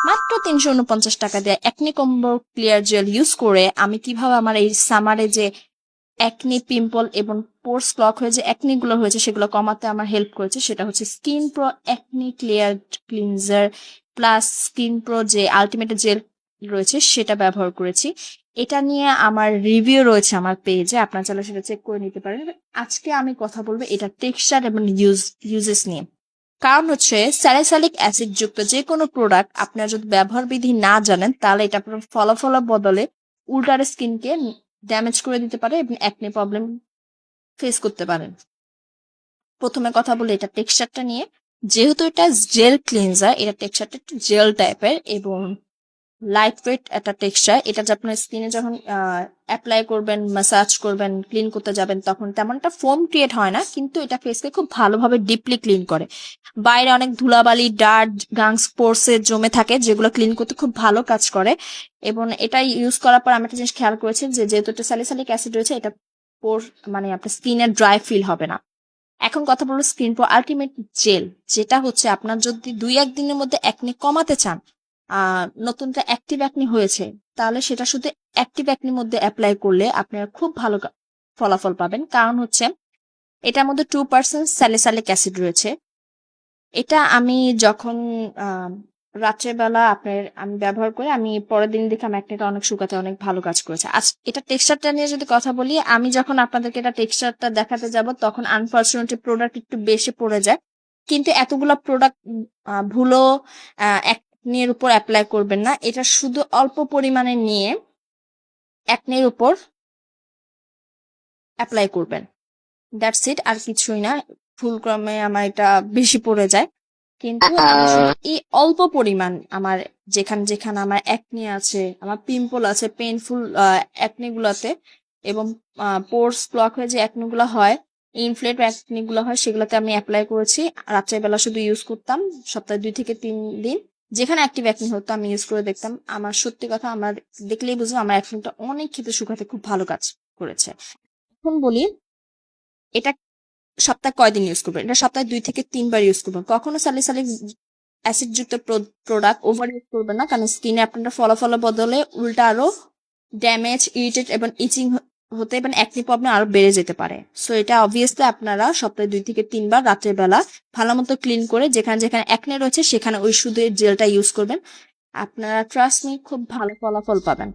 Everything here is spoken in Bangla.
মাত্র 349 টাকা দিয়ে acne combo clear jail use করে আমি কিভাবে আমার এই সামারে যে অ্যাকনি পিম্পল এবং পোর্স ক্লক হয়ে যে অ্যাকনি গুলো হয়েছে সেগুলো কমাতে আমার হেল্প করেছে, সেটা হচ্ছে skin pro acne clear cleanser plus skin pro যে আলটিমেট জেল রয়েছে সেটা ব্যবহার করেছি। এটা নিয়ে আমার রিভিউ রয়েছে আমার পেজে, আপনার চাইলে সেটা চেক করে নিতে পারেন। আজকে আমি কথা বলবো এটা টেক্সচার এবং ইউজেস নিয়ে। কারণ হচ্ছে স্যালিসাইলিক অ্যাসিড যুক্ত যে কোনো প্রোডাক্ট আপনারা যদি ব্যবহার বিধি না জানেন তাহলে এটা আপনার ফলাফলের বদলে উল্টার স্কিনকে ড্যামেজ করে দিতে পারে এবং একনি প্রবলেম ফেস করতে পারেন। প্রথমে কথা বলি এটা টেক্সচারটা নিয়ে। যেহেতু এটা জেল ক্লিনজার, এটা টেক্সচারটা একটু জেল টাইপের এবং লাইট ওয়েট একটা টেক্সচার। এটা যে আপনার স্কিনে যখন অ্যাপ্লাই করবেন, ম্যাসাজ করবেন, ক্লিন করতে যাবেন তখন তেমন একটা ফোম ক্রিয়েট হয় না, কিন্তু এটা ফেসকে খুব ভালোভাবে ডিপলি ক্লিন করে। বাইরে অনেক ধুলাবালি, ডার্ট, গাংস, পোরসে জমে থাকে যেগুলো ক্লিন করতে খুব ভালো কাজ করে। এবং এটা ইউজ করার পর আমি একটা জিনিস খেয়াল করেছি যে যেহেতু এটা স্যালিসাইলিক অ্যাসিড রয়েছে, এটা পোর মানে আপনার স্কিনের ড্রাই ফিল হবে না। এখন কথা বলবো স্কিন প্রো আলটিমেট জেল, যেটা হচ্ছে আপনার যদি 2-1 দিনের মধ্যে একনি কমাতে চান, নতুনটা অ্যাক্টিভ অ্যাকনি হয়েছে, তাহলে সেটা শুধু অ্যাক্টিভ অ্যাকনির মধ্যে অ্যাপ্লাই করলে আপনারা খুব ভালো ফলাফল পাবেন। কারণ হচ্ছে এটার মধ্যে 2% স্যালিসাইলিক অ্যাসিড রয়েছে। এটা আমি যখন রাত্রের বেলা আমি ব্যবহার করি, আমি পরের দিন দেখে আমার অ্যাকনিটা অনেক শুকাতে অনেক ভালো কাজ করেছে। আজ এটা টেক্সচারটা নিয়ে যদি কথা বলি, আমি যখন আপনাদেরকে এটা টেক্সচারটা দেখাতে যাব তখন আনফরচুনেটলি প্রোডাক্ট একটু বেশি পড়ে যায়। কিন্তু এতগুলা প্রোডাক্ট ভুলো অ্যাকনির উপর অ্যাপ্লাই করবেন না। এটা শুধু অল্প পরিমাণে নিয়ে অ্যাকনির উপর অ্যাপ্লাই করবেন, দ্যাটস ইট, আর কিছুই না। ভুলক্রমে আমার এটা বেশি পড়ে যায়, কিন্তু আমি শুধু এই অল্প পরিমাণ আমার যেখানে যেখানে আমার অ্যাকনি আছে, আমার পিম্পল আছে, পেইনফুল অ্যাকনি গুলাতে এবং পোর্স ব্লক হয়ে যে অ্যাকনি গুলো হয়, ইনফ্লেট অ্যাকনি গুলো হয়, সেগুলোতে আমি অ্যাপ্লাই করেছি। রাত্রের বেলা শুধু ইউজ করতাম সপ্তাহে 2 থেকে 3 দিন। যেখানে অ্যাক্টিভ অ্যাকনি হতো আমি ইউজ করে দেখতাম, আমার সত্যি কথা আমার দেখলেই বুঝবো আমার অ্যাকনিটা অনেক খেতে শুকাতে খুব ভালো কাজ করেছে। এখন বলি এটা সপ্তাহে কয়দিন ইউজ করবেন। এটা সপ্তাহে 2 থেকে 3 বার ইউজ করবেন। কখনো স্যালিসাইলিক অ্যাসিড যুক্ত প্রোডাক্ট ওভার ইউজ করবেন না, কারণ স্কিনে আপনার ফলাফলের বদলে উল্টা আরো ড্যামেজ, ইরিটেট এবং ইচিং হতে এবং অ্যাকনি প্রবলেম আরো বেড়ে যেতে পারে। সো এটা অবভিয়াসলি আপনারা সপ্তাহে 2 থেকে 3 বার রাতের বেলা ভালো মতো ক্লিন করে যেখানে যেখানে অ্যাকনে রয়েছে সেখানে ওই শুধু জেলটা ইউজ করবেন। আপনারা ট্রাস্ট মি খুব ভালো ফলাফল পাবেন।